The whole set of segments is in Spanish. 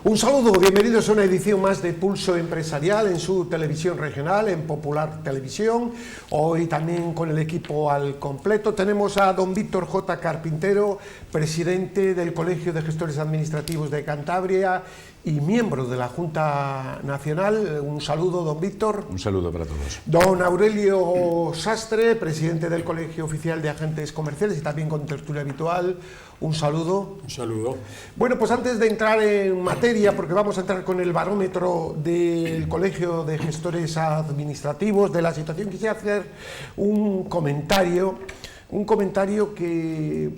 Un saludo, bienvenidos a una edición más de Pulso Empresarial en su televisión regional, en Popular Televisión. Hoy también con el equipo al completo. Tenemos a don Víctor J. Carpintero, presidente del Colegio de Gestores Administrativos de Cantabria y miembro de la Junta Nacional. Un saludo, don Víctor. Un saludo para todos. Don Aurelio Sastre, presidente del Colegio Oficial de Agentes Comerciales y también con tertulia habitual. Un saludo. Un saludo. Bueno, pues antes de entrar en materia, porque vamos a entrar con el barómetro del Colegio de Gestores Administrativos, de la situación, quisiera hacer un comentario que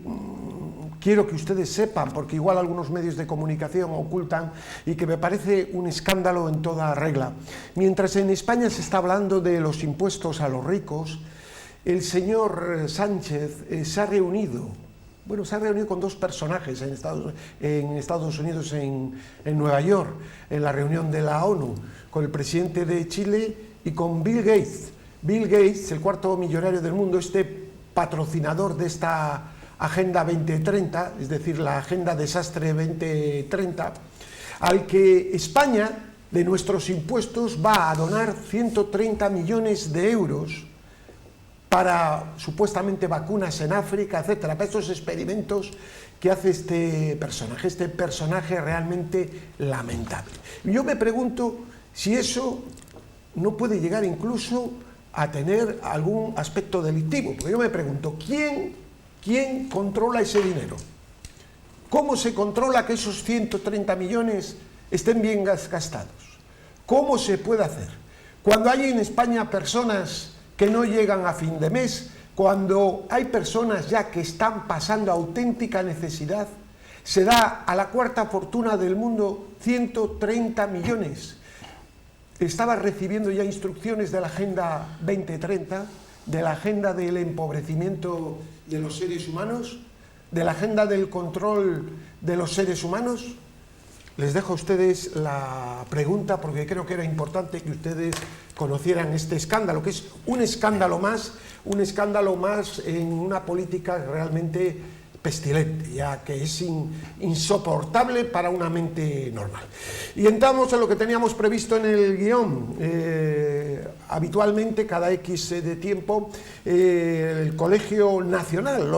quiero que ustedes sepan, porque igual algunos medios de comunicación ocultan y que me parece un escándalo en toda regla. Mientras en España se está hablando de los impuestos a los ricos, el señor Sánchez se ha reunido con dos personajes en Estados Unidos, en Nueva York, en la reunión de la ONU, con el presidente de Chile y con Bill Gates. Bill Gates, el cuarto millonario del mundo, patrocinador de esta Agenda 2030, es decir, la Agenda Desastre 2030, al que España, de nuestros impuestos, va a donar 130 millones de euros para supuestamente vacunas en África, etcétera, para estos experimentos que hace este personaje realmente lamentable. Yo me pregunto si eso no puede llegar incluso a tener algún aspecto delictivo, porque yo me pregunto, ¿quién controla ese dinero? ¿Cómo se controla que esos 130 millones estén bien gastados? ¿Cómo se puede hacer? Cuando hay en España personas que no llegan a fin de mes, cuando hay personas ya que están pasando auténtica necesidad, se da a la cuarta fortuna del mundo 130 millones. Estaba recibiendo ya instrucciones de la Agenda 2030, de la Agenda del empobrecimiento de los seres humanos, de la Agenda del control de los seres humanos. Les dejo a ustedes la pregunta porque creo que era importante que ustedes conocieran este escándalo, que es un escándalo más en una política realmente pestilente, ya que es insoportable para una mente normal. Y entramos en lo que teníamos previsto en el guión. Habitualmente, cada X de tiempo, el Colegio Nacional,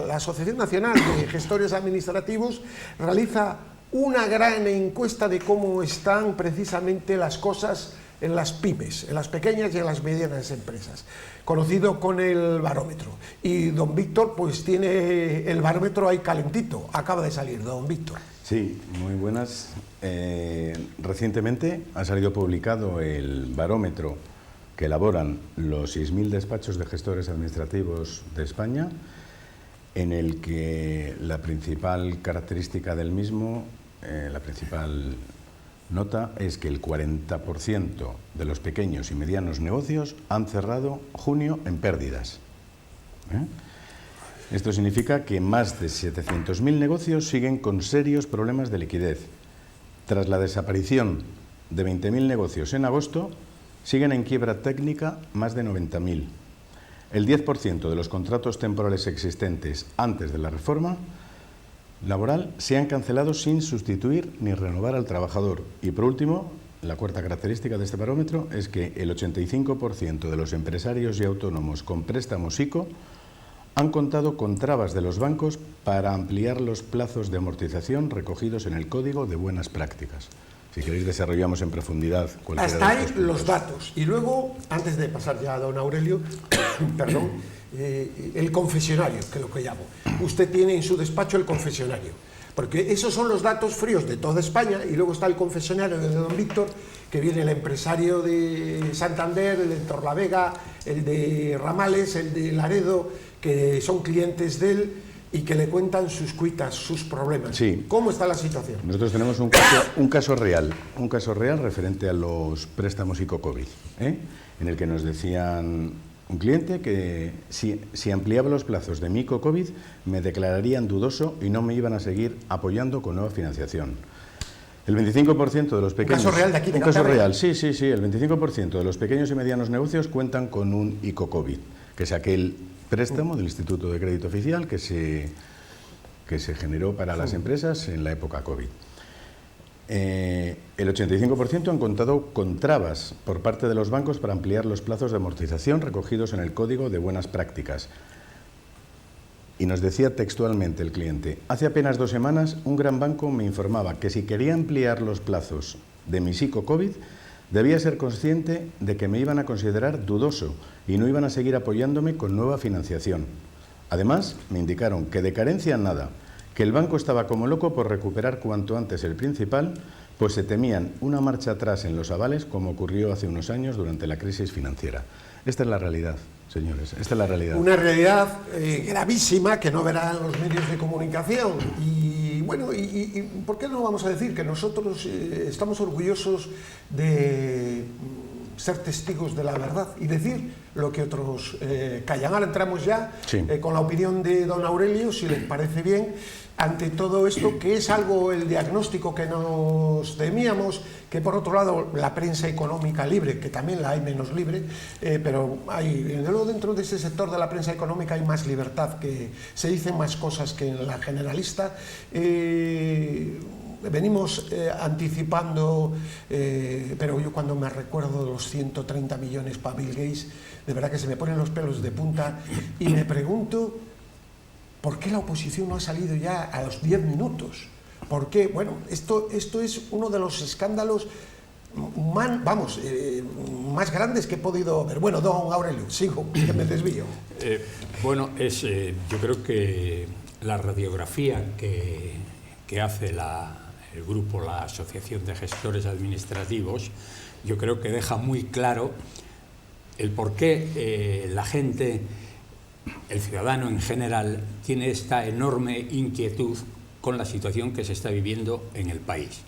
la Asociación Nacional de Gestores Administrativos, realiza una gran encuesta de cómo están precisamente las cosas en las pymes, en las pequeñas y en las medianas empresas, conocido con el barómetro. Y don Víctor pues tiene el barómetro ahí calentito, acaba de salir, don Víctor. Sí, muy buenas. Recientemente ha salido publicado el barómetro que elaboran los 6.000 despachos de gestores administrativos de España, en el que la principal característica del mismo, la principal nota, es que el 40% de los pequeños y medianos negocios han cerrado junio en pérdidas. Esto significa que más de 700.000 negocios siguen con serios problemas de liquidez. Tras la desaparición de 20.000 negocios en agosto, siguen en quiebra técnica más de 90.000. El 10% de los contratos temporales existentes antes de la reforma laboral se han cancelado sin sustituir ni renovar al trabajador. Y por último, la cuarta característica de este barómetro es que el 85% de los empresarios y autónomos con préstamos ICO han contado con trabas de los bancos para ampliar los plazos de amortización recogidos en el Código de Buenas Prácticas. Si queréis desarrollamos en profundidad cualquiera hasta de estos ahí los puntos. datos. Y luego, antes de pasar ya a don Aurelio, perdón, el confesionario, que es lo que llamo. Usted tiene en su despacho el confesionario. Porque esos son los datos fríos de toda España, y luego está el confesionario de don Víctor, que viene el empresario de Santander, el de Torlavega, el de Ramales, el de Laredo, que son clientes de él y que le cuentan sus cuitas, sus problemas. Sí. ¿Cómo está la situación? Nosotros tenemos un caso real referente a los préstamos ICO-COVID, en el que nos decían un cliente que si ampliaba los plazos de mi ICO-COVID me declararían dudoso y no me iban a seguir apoyando con nueva financiación. El 25% de los pequeños... ¿Un caso real de aquí de Un caso Cantabria? real, sí. El 25% de los pequeños y medianos negocios cuentan con un ICO-COVID, que es aquel préstamo del Instituto de Crédito Oficial que se generó para las empresas en la época COVID. El 85% han contado con trabas por parte de los bancos para ampliar los plazos de amortización recogidos en el Código de Buenas Prácticas. Y nos decía textualmente el cliente: hace apenas 2 semanas un gran banco me informaba que si quería ampliar los plazos de mi ICO COVID debía ser consciente de que me iban a considerar dudoso y no iban a seguir apoyándome con nueva financiación. Además, me indicaron que de carencia nada, que el banco estaba como loco por recuperar cuanto antes el principal, pues se temían una marcha atrás en los avales, como ocurrió hace unos años durante la crisis financiera. Esta es la realidad, señores, esta es la realidad. Una realidad gravísima que no verán los medios de comunicación. Y bueno, y ¿por qué no vamos a decir que nosotros estamos orgullosos de ser testigos de la verdad y decir lo que otros callan? Ahora entramos ya con la opinión de don Aurelio, si les parece bien, ante todo esto, que es algo, el diagnóstico que nos temíamos, que por otro lado la prensa económica libre, que también la hay menos libre, pero hay, luego dentro de ese sector de la prensa económica hay más libertad, que se dicen más cosas que en la generalista. Venimos anticipando, pero yo cuando me recuerdo de los 130 millones para Bill Gates, de verdad que se me ponen los pelos de punta y me pregunto ¿por qué la oposición no ha salido ya a los 10 minutos? ¿Por qué? Bueno, esto es uno de los escándalos más grandes que he podido ver. Bueno, don Aurelio, sigo, que me desvío. Yo creo que la radiografía que hace el grupo, la Asociación de Gestores Administrativos, yo creo que deja muy claro el por qué la gente, el ciudadano en general, tiene esta enorme inquietud con la situación que se está viviendo en el país.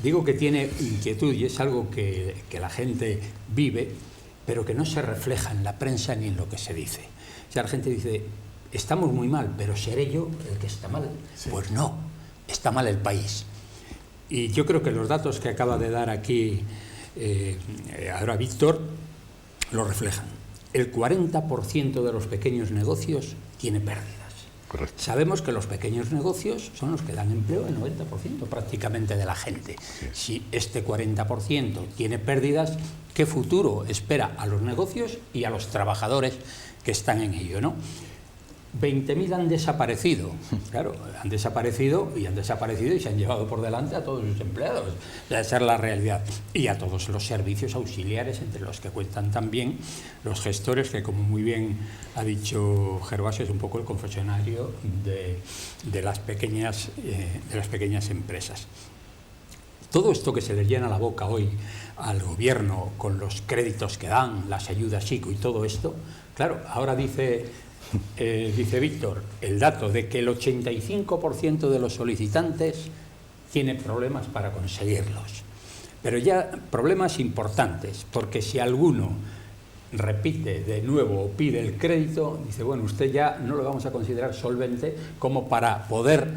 Digo que tiene inquietud y es algo que la gente vive, pero que no se refleja en la prensa ni en lo que se dice. O sea, la gente dice, estamos muy mal, pero ¿seré yo el que está mal? Sí. Pues no, está mal el país. Y yo creo que los datos que acaba de dar aquí ahora Víctor lo reflejan. El 40% de los pequeños negocios tiene pérdidas. Correcto. Sabemos que los pequeños negocios son los que dan empleo al 90% prácticamente de la gente. Sí. Si este 40% tiene pérdidas, ¿qué futuro espera a los negocios y a los trabajadores que están en ello, ¿no? 20.000 han desaparecido, claro, han desaparecido y se han llevado por delante a todos sus empleados. Esa es la realidad. Y a todos los servicios auxiliares, entre los que cuentan también los gestores, que como muy bien ha dicho Gervasio, es un poco el confesionario de las pequeñas empresas. Todo esto que se les llena la boca hoy al gobierno con los créditos que dan, las ayudas ICO y todo esto, claro, ahora dice Víctor, el dato de que el 85% de los solicitantes tiene problemas para conseguirlos. Pero ya problemas importantes, porque si alguno repite de nuevo o pide el crédito, dice, bueno, usted ya no lo vamos a considerar solvente como para poder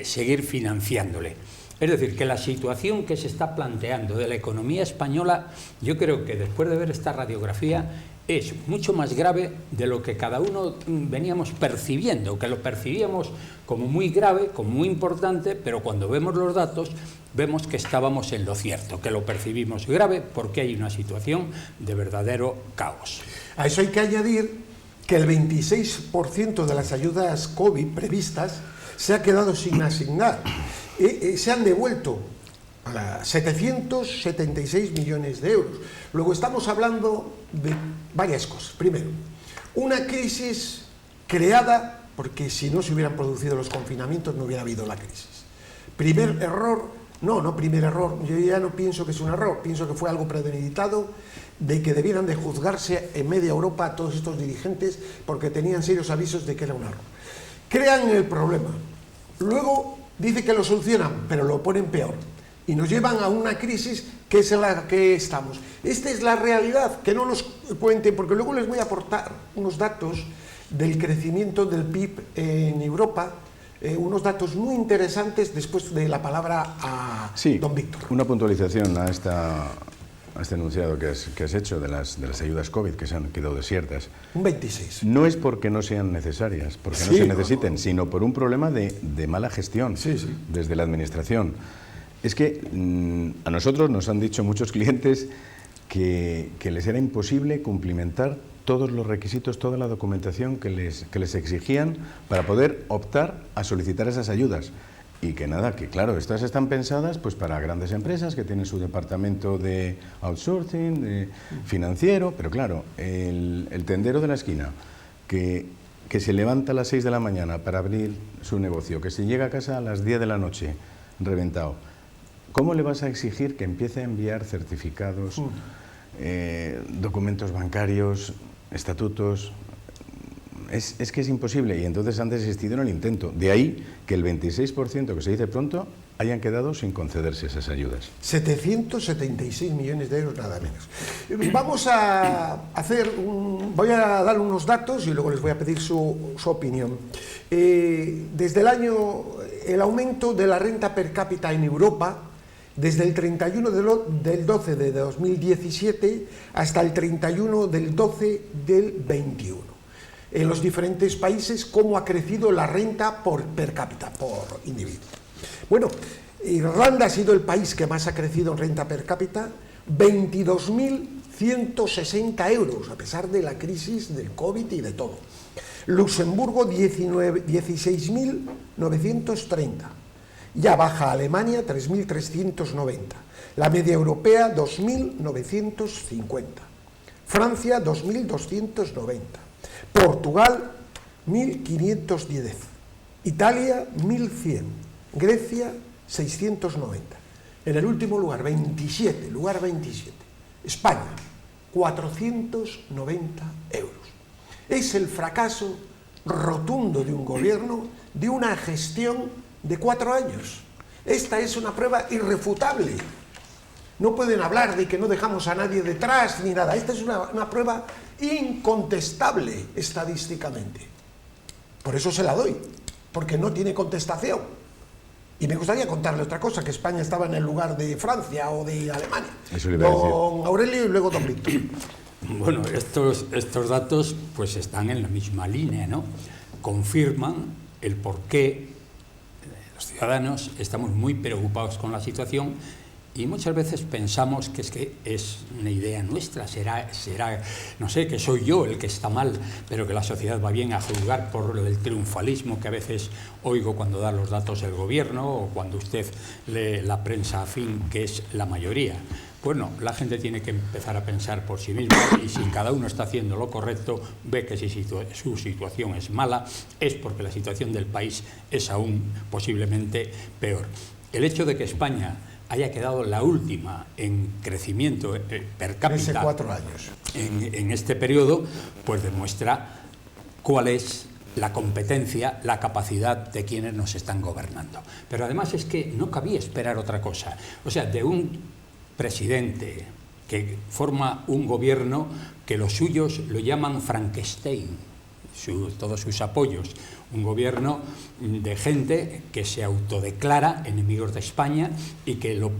seguir financiándole. Es decir, que la situación que se está planteando de la economía española, yo creo que después de ver esta radiografía, es mucho más grave de lo que cada uno veníamos percibiendo, que lo percibíamos como muy grave, como muy importante, pero cuando vemos los datos vemos que estábamos en lo cierto, que lo percibimos grave porque hay una situación de verdadero caos. A eso hay que añadir que el 26% de las ayudas COVID previstas se ha quedado sin asignar. Se han devuelto a 776 millones de euros. Luego estamos hablando de varias cosas. Primero, una crisis creada porque si no se hubieran producido los confinamientos no hubiera habido la crisis. Primer error, no primer error, yo ya no pienso que es un error, pienso que fue algo premeditado, de que debieran de juzgarse en media Europa a todos estos dirigentes porque tenían serios avisos de que era un error. Crean el problema, luego dice que lo solucionan, pero lo ponen peor y nos llevan a una crisis que es en la que estamos. Esta es la realidad, que no nos cuenten, porque luego les voy a aportar unos datos del crecimiento del PIB en Europa, unos datos muy interesantes después de la palabra a don Víctor. Una puntualización a este enunciado que has hecho de las ayudas COVID que se han quedado desiertas. Un 26. No es porque no sean necesarias, porque no se necesiten, sino por un problema de mala gestión desde la administración. Es que a nosotros nos han dicho muchos clientes que les era imposible cumplimentar todos los requisitos, toda la documentación que les exigían para poder optar a solicitar esas ayudas. Y que nada, que claro, estas están pensadas pues para grandes empresas que tienen su departamento de outsourcing, financiero, pero claro, el tendero de la esquina, que se levanta a las 6 de la mañana para abrir su negocio, que se llega a casa a las 10 de la noche, reventado, ¿cómo le vas a exigir que empiece a enviar certificados, documentos bancarios, estatutos? Es que es imposible, y entonces han desistido en el intento. De ahí que el 26%, que se dice pronto, hayan quedado sin concederse esas ayudas. 776 millones de euros, nada menos. Vamos a voy a dar unos datos y luego les voy a pedir su opinión. Desde el aumento de la renta per cápita en Europa, desde el 31 del 12 de 2017 hasta el 31 del 12 del 21. En los diferentes países, cómo ha crecido la renta per cápita, por individuo. Bueno, Irlanda ha sido el país que más ha crecido en renta per cápita, 22.160 euros, a pesar de la crisis del COVID y de todo. Luxemburgo, 16.930. Ya baja Alemania, 3.390. La media europea, 2.950. Francia, 2.290. Portugal, 1.510, Italia, 1.100, Grecia, 690. En el último lugar 27, España, 490 euros. Es el fracaso rotundo de un gobierno, de una gestión de 4 años. Esta es una prueba irrefutable. No pueden hablar de que no dejamos a nadie detrás ni nada. Esta es una prueba incontestable estadísticamente. Por eso se la doy, porque no tiene contestación. Y me gustaría contarle otra cosa, que España estaba en el lugar de Francia o de Alemania. Eso le iba a decir. Don Aurelio y luego don Víctor. Bueno, estos datos pues están en la misma línea, ¿no? Confirman el por qué los ciudadanos estamos muy preocupados con la situación. Y muchas veces pensamos que es una idea nuestra, será, no sé, que soy yo el que está mal, pero que la sociedad va bien, a juzgar por el triunfalismo que a veces oigo cuando da los datos el gobierno o cuando usted lee la prensa afín, que es la mayoría. Bueno, la gente tiene que empezar a pensar por sí misma, y si cada uno está haciendo lo correcto, ve que si su situación es mala, es porque la situación del país es aún posiblemente peor. El hecho de que España haya quedado la última en crecimiento per cápita hace 4 años. En este periodo, pues demuestra cuál es la competencia, la capacidad de quienes nos están gobernando. Pero además es que no cabía esperar otra cosa. O sea, de un presidente que forma un gobierno que los suyos lo llaman Frankenstein, todos sus apoyos, un gobierno de gente que se autodeclara enemigos de España y que lo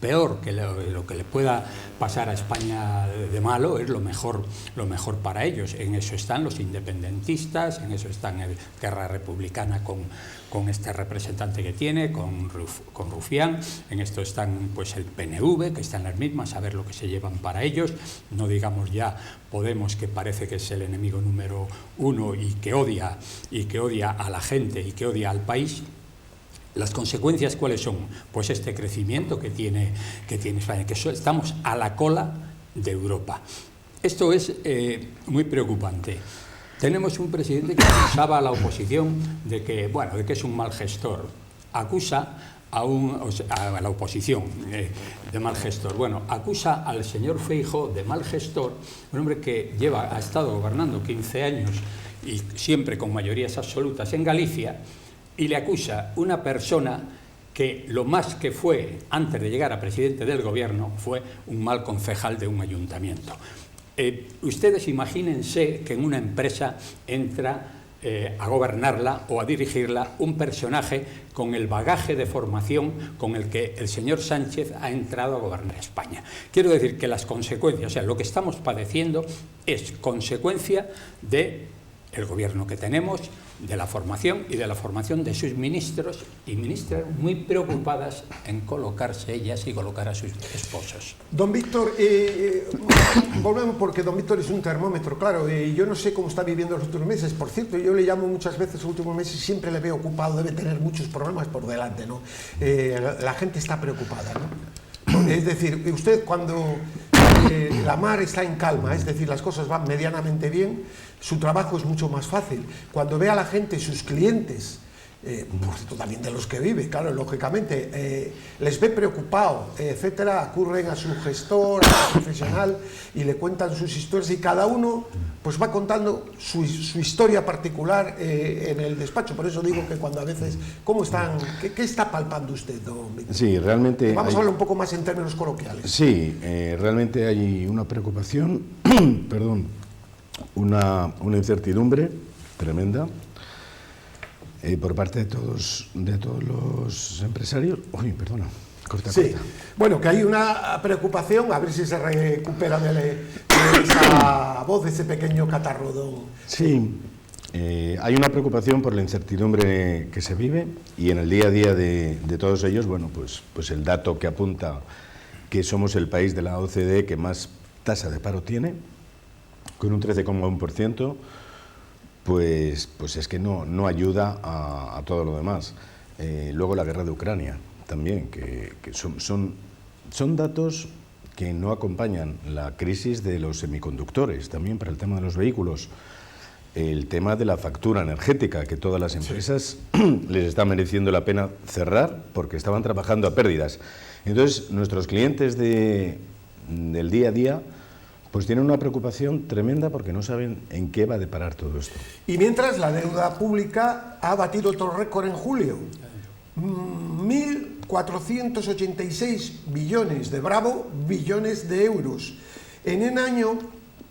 peor que lo que le pueda pasar a España de malo es lo mejor para ellos. En eso están los independentistas, en eso están el Guerra Republicana con este representante que tiene, con Rufián, en esto están pues el PNV, que están las mismas, a ver lo que se llevan para ellos, no digamos ya Podemos, que parece que es el enemigo número 1 y que odia a la gente y que odia al país. ¿Las consecuencias cuáles son? Pues este crecimiento que tiene España, que estamos a la cola de Europa. Esto es muy preocupante. Tenemos un presidente que acusaba a la oposición de que, bueno, de que es un mal gestor. Acusa a la oposición de mal gestor. Bueno, acusa al señor Feijóo de mal gestor, un hombre que ha estado gobernando 15 años y siempre con mayorías absolutas en Galicia, y le acusa una persona que lo más que fue, antes de llegar a presidente del gobierno, fue un mal concejal de un ayuntamiento. Ustedes imagínense que en una empresa entra a gobernarla o a dirigirla un personaje con el bagaje de formación con el que el señor Sánchez ha entrado a gobernar España. Quiero decir que las consecuencias, o sea, lo que estamos padeciendo es consecuencia del gobierno que tenemos, de la formación y de la formación de sus ministros y ministras muy preocupadas en colocarse ellas y colocar a sus esposos. Don Víctor, volvemos porque don Víctor es un termómetro, claro, yo no sé cómo está viviendo los últimos meses. Por cierto, yo le llamo muchas veces los últimos meses y siempre le veo ocupado, debe tener muchos problemas por delante, ¿no? La gente está preocupada, ¿no? Es decir, usted cuando la mar está en calma, es decir, las cosas van medianamente bien, su trabajo es mucho más fácil. Cuando ve a la gente, sus clientes, por cierto, también de los que vive, claro, lógicamente, les ve preocupado, etcétera, acurren a su gestor, a su profesional y le cuentan sus historias y cada uno pues va contando su historia particular en el despacho. Por eso digo que cuando a veces, ¿cómo están? ¿Qué está palpando usted, don Víctor? Sí, realmente... Vamos a hablar un poco más en términos coloquiales. Sí, realmente hay una preocupación, perdón, una incertidumbre tremenda por parte de todos los empresarios. Uy, perdona, corta. Bueno, que hay una preocupación, a ver si se recupera de esa voz, de ese pequeño catarro, don. Sí, hay una preocupación por la incertidumbre que se vive y en el día a día de todos ellos, bueno, pues el dato que apunta que somos el país de la OCDE que más tasa de paro tiene, con un 13,1%, pues es que no ayuda a todo lo demás. Luego la guerra de Ucrania también, que son datos que no acompañan la crisis de los semiconductores, también para el tema de los vehículos, el tema de la factura energética, que todas las empresas les está mereciendo la pena cerrar porque estaban trabajando a pérdidas. Entonces, nuestros clientes del día a día pues tienen una preocupación tremenda porque no saben en qué va a deparar todo esto. Y mientras la deuda pública ha batido otro récord en julio, 1.486 billones billones de euros. En un año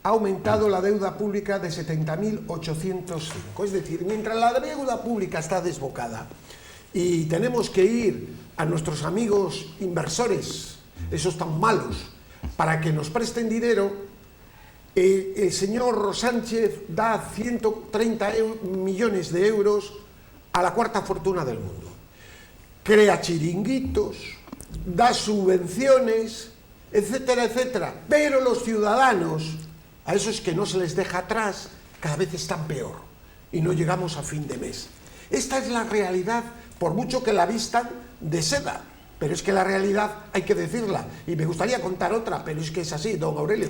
ha aumentado la deuda pública de 70.805. Es decir, mientras la deuda pública está desbocada y tenemos que ir a nuestros amigos inversores, esos tan malos, para que nos presten dinero, el señor Sánchez da 130 millones de euros a la cuarta fortuna del mundo. Crea chiringuitos, da subvenciones, etcétera, etcétera. Pero los ciudadanos, a esos que no se les deja atrás, cada vez están peor y no llegamos a fin de mes. Esta es la realidad, por mucho que la vistan de seda. Pero es que la realidad hay que decirla. Y me gustaría contar otra, pero es que es así, don Aurelio.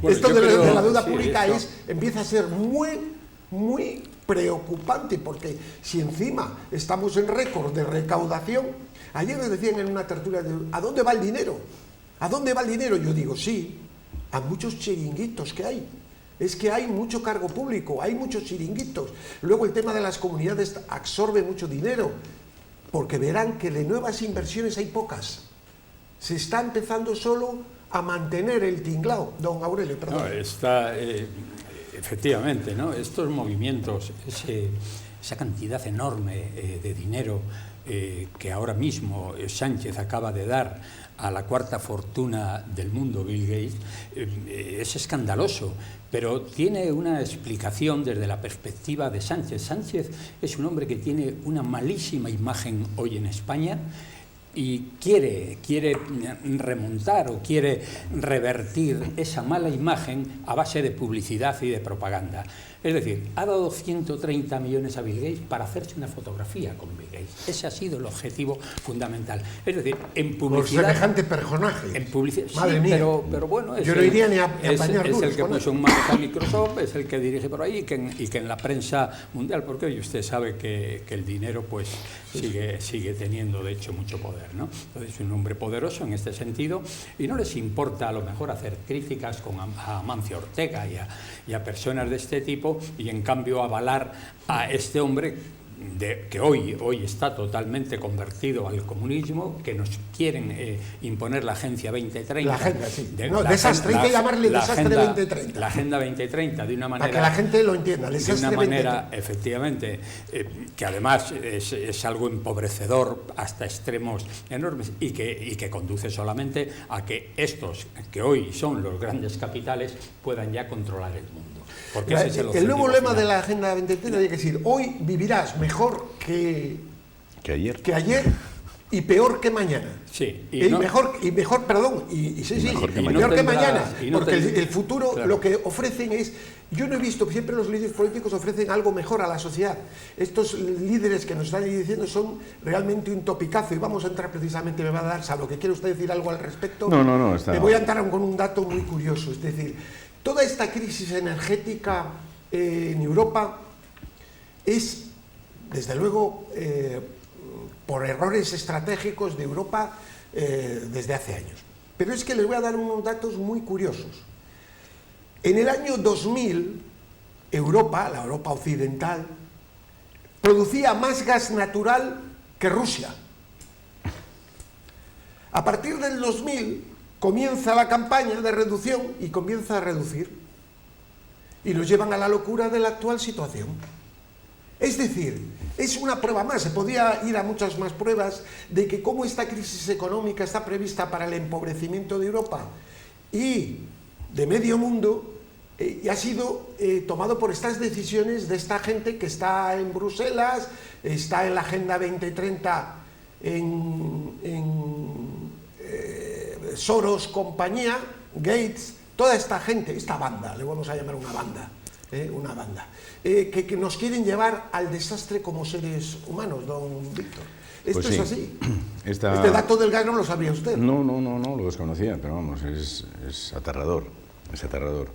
Bueno, esto de la deuda pública empieza a ser muy preocupante, porque si encima estamos en récord de recaudación, ayer me decían en una tertulia, ¿a dónde va el dinero? ¿A dónde va el dinero? Yo digo, sí, a muchos chiringuitos que hay. Es que hay mucho cargo público, hay muchos chiringuitos. Luego el tema de las comunidades absorbe mucho dinero, porque verán que de nuevas inversiones hay pocas. Se está empezando solo a mantener el tinglao, don Aurelio, perdón. No, está, efectivamente, ¿no? Estos movimientos, esa cantidad enorme de dinero que ahora mismo Sánchez acaba de dar a la cuarta fortuna del mundo, Bill Gates, es escandaloso, pero tiene una explicación desde la perspectiva de Sánchez. Sánchez es un hombre que tiene una malísima imagen hoy en España y quiere remontar o quiere revertir esa mala imagen a base de publicidad y de propaganda. Es decir, ha dado 130 millones a Bill Gates para hacerse una fotografía con Bill Gates. Ese ha sido el objetivo fundamental. Es decir, en publicidad... Por semejante personaje. En publicidad, Madre sí, mía. pero bueno... Yo no iría ni a apañar es duros el que con puso él. en marcha Microsoft, es el que dirige por ahí y que en la prensa mundial, porque hoy usted sabe que el dinero pues sigue teniendo, de hecho, mucho poder, ¿no? Entonces, es un hombre poderoso en este sentido y no les importa a lo mejor hacer críticas a Amancio Ortega y a personas de este tipo, y en cambio avalar a este hombre que hoy está totalmente convertido al comunismo, que nos quieren imponer la Agencia 2030. La agenda, sí. Desastre, hay que llamarle desastre 2030. La Agenda 2030, de una manera... Para que la gente lo entienda, desastre de una manera, 2030. Efectivamente, que además es algo empobrecedor hasta extremos enormes y que conduce solamente a que estos, que hoy son los grandes capitales, puedan ya controlar el mundo. Porque ese es el nuevo lema final de la Agenda 2030 tiene que decir: hoy vivirás mejor que ayer y peor que mañana. Sí, mejor que mañana, porque el futuro, claro, lo que ofrecen es... Yo no he visto, siempre los líderes políticos ofrecen algo mejor a la sociedad. Estos líderes que nos están diciendo son realmente un topicazo, y vamos a entrar precisamente, me va a dar, ¿sabe lo que quiere usted decir algo al respecto? No, Me voy a entrar con un dato muy curioso, es decir, toda esta crisis energética en Europa es, desde luego, por errores estratégicos de Europa desde hace años. Pero es que les voy a dar unos datos muy curiosos. En el año 2000, Europa, la Europa occidental, producía más gas natural que Rusia. A partir del 2000 comienza la campaña de reducción y comienza a reducir. Y nos llevan a la locura de la actual situación. Es decir, es una prueba más, se podía ir a muchas más pruebas de que cómo esta crisis económica está prevista para el empobrecimiento de Europa y de medio mundo, y ha sido tomado por estas decisiones de esta gente que está en Bruselas, está en la Agenda 2030 Soros, compañía, Gates, toda esta gente, esta banda, le vamos a llamar una banda, que nos quieren llevar al desastre como seres humanos, don Víctor. Esto pues sí, es así. Este dato del gas no lo sabía usted. No, lo desconocía, pero vamos, es aterrador, es aterrador.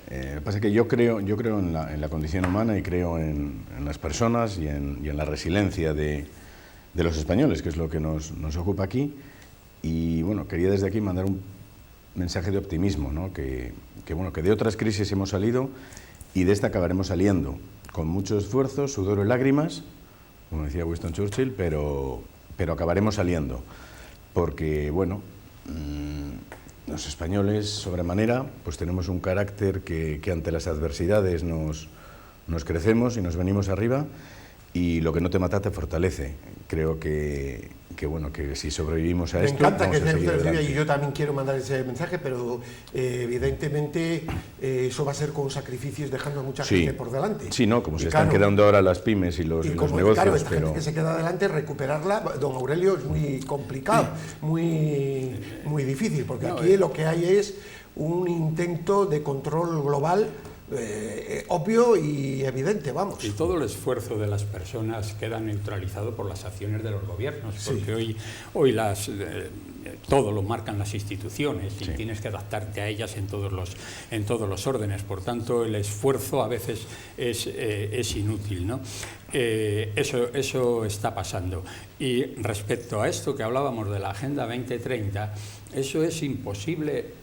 Lo que pasa es que yo creo en la condición humana y creo en las personas y en la resiliencia de los españoles, que es lo que nos ocupa aquí. Y bueno, quería desde aquí mandar un mensaje de optimismo, ¿no? Que de otras crisis hemos salido y de esta acabaremos saliendo, con mucho esfuerzo, sudor y lágrimas, como decía Winston Churchill, pero acabaremos saliendo, porque bueno, los españoles sobremanera pues tenemos un carácter que ante las adversidades nos crecemos y nos venimos arriba, y lo que no te mata te fortalece. Creo que si sobrevivimos a esto, me encanta vamos que a seguir adelante. Y yo también quiero mandar ese mensaje, pero evidentemente eso va a ser con sacrificios, dejando a mucha gente por delante. Sí, no, como se están quedando ahora las pymes y los negocios. Claro, esta gente que se queda adelante, recuperarla, don Aurelio, es muy complicado, muy difícil, porque aquí lo que hay es un intento de control global obvio y evidente, vamos. Y todo el esfuerzo de las personas queda neutralizado por las acciones de los gobiernos, porque hoy todo lo marcan las instituciones y tienes que adaptarte a ellas en todos los órdenes. Por tanto, el esfuerzo a veces es inútil, ¿no? Eso está pasando. Y respecto a esto que hablábamos de la Agenda 2030, eso es imposible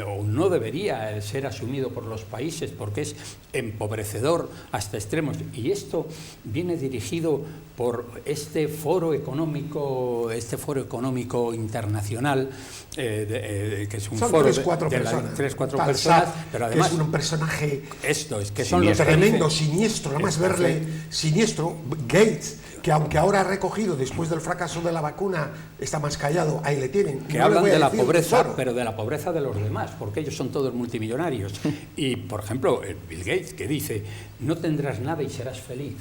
o no debería ser asumido por los países, porque es empobrecedor hasta extremos, y esto viene dirigido por este foro económico internacional, que es un foro de 3-4 personas, pero además que es un personaje que son los tremendo, siniestro, nada más verle siniestro. Gates, que aunque ahora ha recogido después del fracaso de la vacuna, está más callado, ahí le tienen. Que No le hablan voy a de la decir pobreza, solo. pero de la pobreza de los demás, porque ellos son todos multimillonarios. Y, por ejemplo, Bill Gates, que dice, no tendrás nada y serás feliz.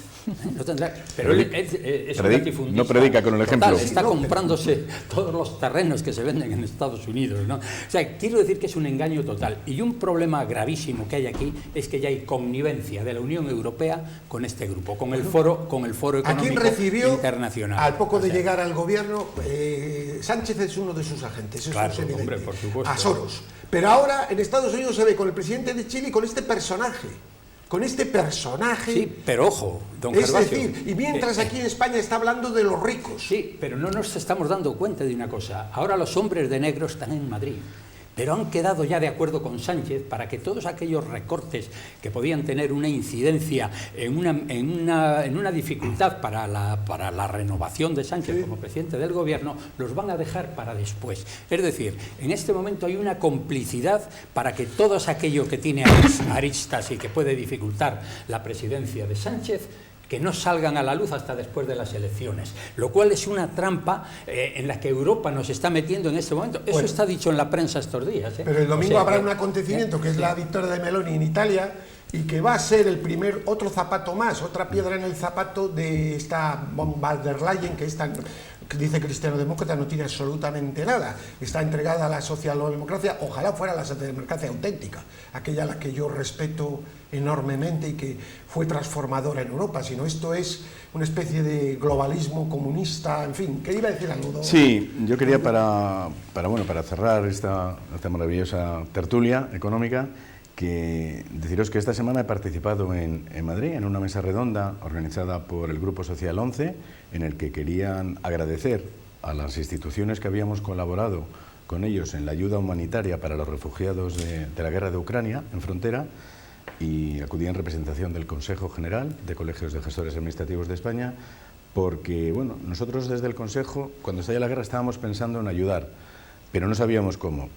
No tendrás... Pero él es un latifundista. No predica con el ejemplo. Total, está comprándose todos los terrenos que se venden en Estados Unidos, ¿no? O sea, quiero decir que es un engaño total. Y un problema gravísimo que hay aquí es que ya hay connivencia de la Unión Europea con este grupo, con el Foro Económico ¿A quién recibió Internacional? al poco de llegar al gobierno? Sánchez es uno de sus agentes, eso Claro, es evidente. hombre, por supuesto. A Soros. Pero ahora en Estados Unidos se ve con el presidente de Chile y con este personaje. Con este personaje. Sí, pero ojo, don Es Gervasio. decir, y mientras aquí en España está hablando de los ricos. Sí, pero no nos estamos dando cuenta de una cosa. Ahora los hombres de negro están en Madrid, pero han quedado ya de acuerdo con Sánchez para que todos aquellos recortes que podían tener una incidencia en una dificultad para la renovación de Sánchez como presidente del gobierno, los van a dejar para después. Es decir, en este momento hay una complicidad para que todo aquello que tiene aristas y que puede dificultar la presidencia de Sánchez, que no salgan a la luz hasta después de las elecciones, lo cual es una trampa en la que Europa nos está metiendo en este momento. Eso está dicho en la prensa estos días. Pero el domingo habrá un acontecimiento que es la victoria de Meloni en Italia y que va a ser el primer, otro zapato más, otra piedra en el zapato de esta von der Leyen, que dice cristiano-demócrata, no tiene absolutamente nada. Está entregada a la socialdemocracia, ojalá fuera la socialdemocracia auténtica, aquella a la que yo respeto enormemente y que fue transformadora en Europa, sino esto es una especie de globalismo comunista, en fin. ¿Qué iba a decir algo? Sí, yo quería para cerrar esta maravillosa tertulia económica, que deciros que esta semana he participado en Madrid en una mesa redonda organizada por el Grupo Social 11, en el que querían agradecer a las instituciones que habíamos colaborado con ellos en la ayuda humanitaria para los refugiados de la guerra de Ucrania en frontera, y acudí en representación del Consejo General de Colegios de Gestores Administrativos de España, porque bueno, nosotros desde el Consejo, cuando estalló la guerra, estábamos pensando en ayudar, pero no sabíamos cómo.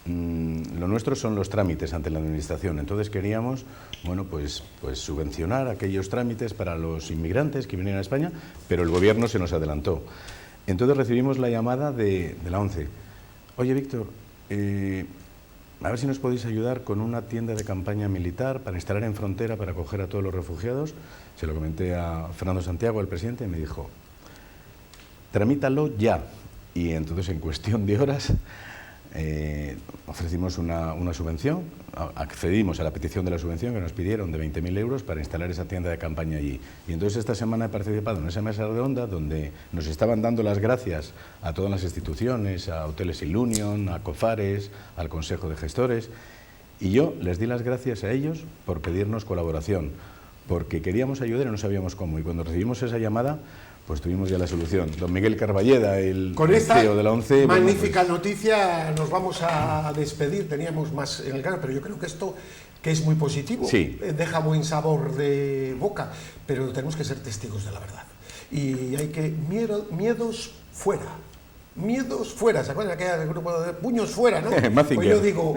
Lo nuestro son los trámites ante la administración, entonces queríamos pues subvencionar aquellos trámites para los inmigrantes que vienen a España, pero el gobierno se nos adelantó. Entonces recibimos la llamada de la ONCE. Oye, Víctor, a ver si nos podéis ayudar con una tienda de campaña militar para instalar en frontera para acoger a todos los refugiados. Se lo comenté a Fernando Santiago, el presidente, y me dijo, tramítalo ya. Y entonces en cuestión de horas ofrecimos una subvención, accedimos a la petición de la subvención que nos pidieron de 20.000 euros para instalar esa tienda de campaña allí. Y entonces esta semana he participado en esa mesa redonda donde nos estaban dando las gracias a todas las instituciones, a Hoteles Ilunion, a Cofares, al Consejo de Gestores, y yo les di las gracias a ellos por pedirnos colaboración, porque queríamos ayudar y no sabíamos cómo. Y cuando recibimos esa llamada, pues tuvimos ya la solución. Don Miguel Carballeda, el CEO de la ONCE... Magnífica noticia, nos vamos a despedir, teníamos más en el canal, pero yo creo que esto, que es muy positivo, deja buen sabor de boca, pero tenemos que ser testigos de la verdad. Y hay que... miedos fuera. Miedos fuera, ¿se acuerdan aquel grupo de puños fuera, no? Pues yo digo,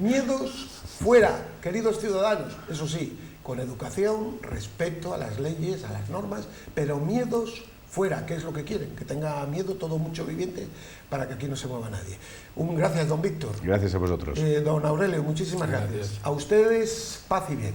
miedos fuera, queridos ciudadanos, eso sí, con educación, respeto a las leyes, a las normas, pero miedos fuera, que es lo que quieren, que tenga miedo todo mucho viviente para que aquí no se mueva nadie. Gracias, don Víctor. Gracias a vosotros. Don Aurelio, muchísimas gracias. A ustedes, paz y bien.